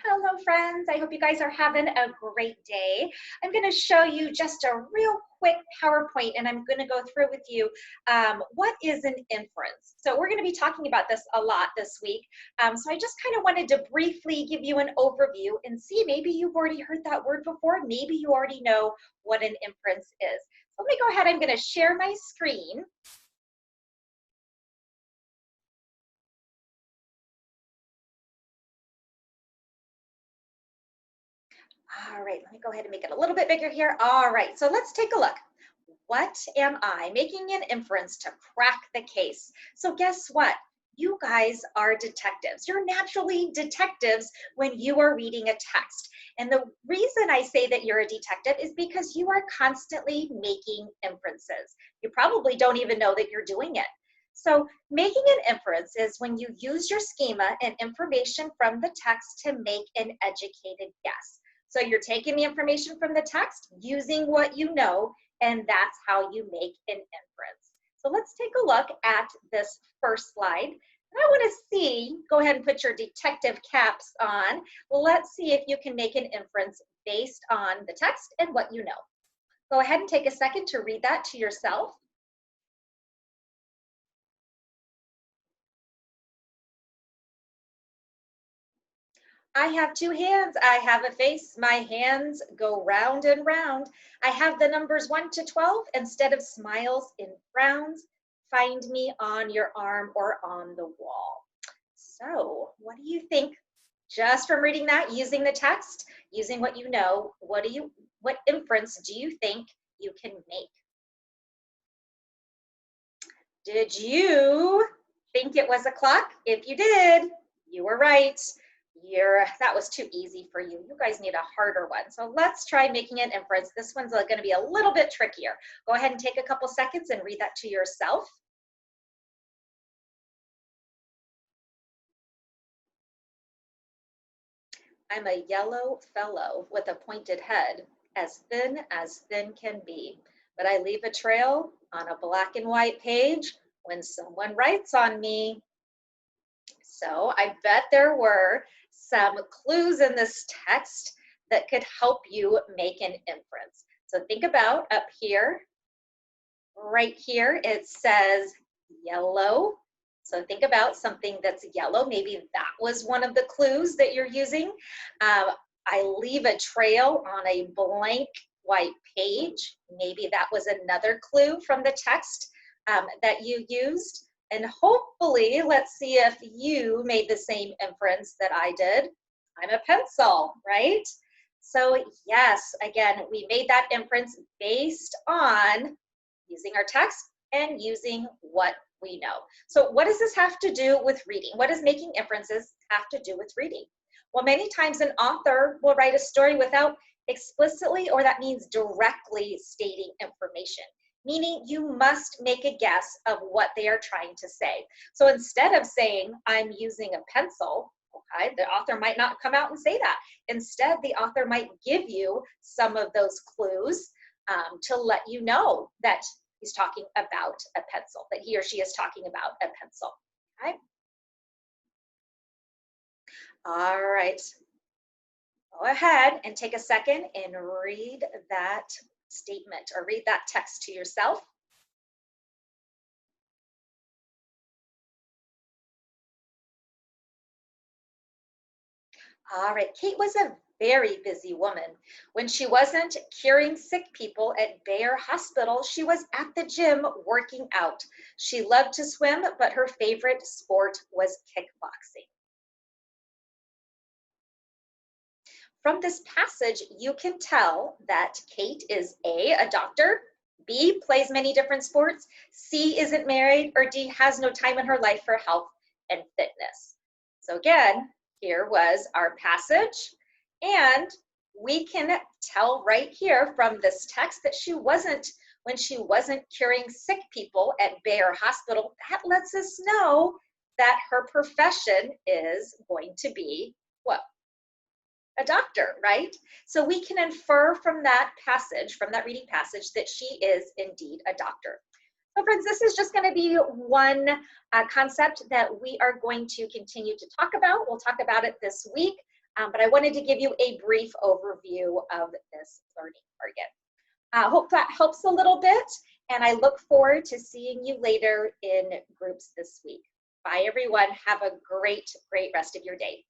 Hello, friends. I hope you guys are having a great day. I'm going to show you just a real quick PowerPoint, and I'm going to go through with you what is an inference. So we're going to be talking about this a lot this week. So I just kind of wanted to briefly give you an overview and see maybe you've already heard that word before. Maybe you already know what an inference is. So let me go ahead. I'm going to share my screen. All right, let me go ahead and make it a little bit bigger here. All right, so let's take a look. What am I? Making an inference to crack the case. So guess what? You guys are detectives. You're naturally detectives when you are reading a text. And the reason I say that you're a detective is because you are constantly making inferences. You probably don't even know that you're doing it. So making an inference is when you use your schema and information from the text to make an educated guess. So you're taking the information from the text, using what you know, and that's how you make an inference. So let's take a look at this first slide. And I want to see, go ahead and put your detective caps on. Let's see if you can make an inference based on the text and what you know. Go ahead and take a second to read that to yourself. I have two hands, I have a face, my hands go round and round. I have the numbers 1 to 12 instead of smiles in frowns. Find me on your arm or on the wall. So what do you think, just from reading that, using the text, using what you know, what inference do you think you can make? Did you think it was a clock? If you did, you were right. That was too easy for you. You guys need a harder one. So let's try making an inference. This one's going to be a little bit trickier. Go ahead and take a couple seconds and read that to yourself. I'm a yellow fellow with a pointed head, as thin can be. But I leave a trail on a black and white page when someone writes on me. So I bet there were some clues in this text that could help you make an inference. So think about up here, right here, it says yellow. So think about something that's yellow. Maybe that was one of the clues that you're using. I leave a trail on a blank white page. Maybe that was another clue from the text that you used. And hopefully, let's see if you made the same inference that I did. I'm a pencil, right? So yes, again, we made that inference based on using our text and using what we know. So what does this have to do with reading? What does making inferences have to do with reading? Well, many times an author will write a story without explicitly, or that means directly, stating information, meaning you must make a guess of what they are trying to say. So instead of saying, I'm using a pencil, okay, the author might not come out and say that. Instead, the author might give you some of those clues to let you know that he's talking about a pencil, that he or she is talking about a pencil, okay? All right, go ahead and take a second and read that statement or read that text to yourself. All right, Kate was a very busy woman. When she wasn't curing sick people at Bayer Hospital, she was at the gym working out. She loved to swim, but her favorite sport was kickboxing. From this passage, you can tell that Kate is a doctor, B, plays many different sports, C, isn't married, or D, has no time in her life for health and fitness. So again, here was our passage, and we can tell right here from this text that when she wasn't curing sick people at Bayer Hospital, that lets us know that her profession is going to be what? A doctor, right? So we can infer from that passage, from that reading passage, that she is indeed a doctor. So friends, this is just going to be one concept that we are going to continue to talk about. We'll talk about it this week. But I wanted to give you a brief overview of this learning target. I hope that helps a little bit, and I look forward to seeing you later in groups this week. Bye, everyone. Have a great, great rest of your day.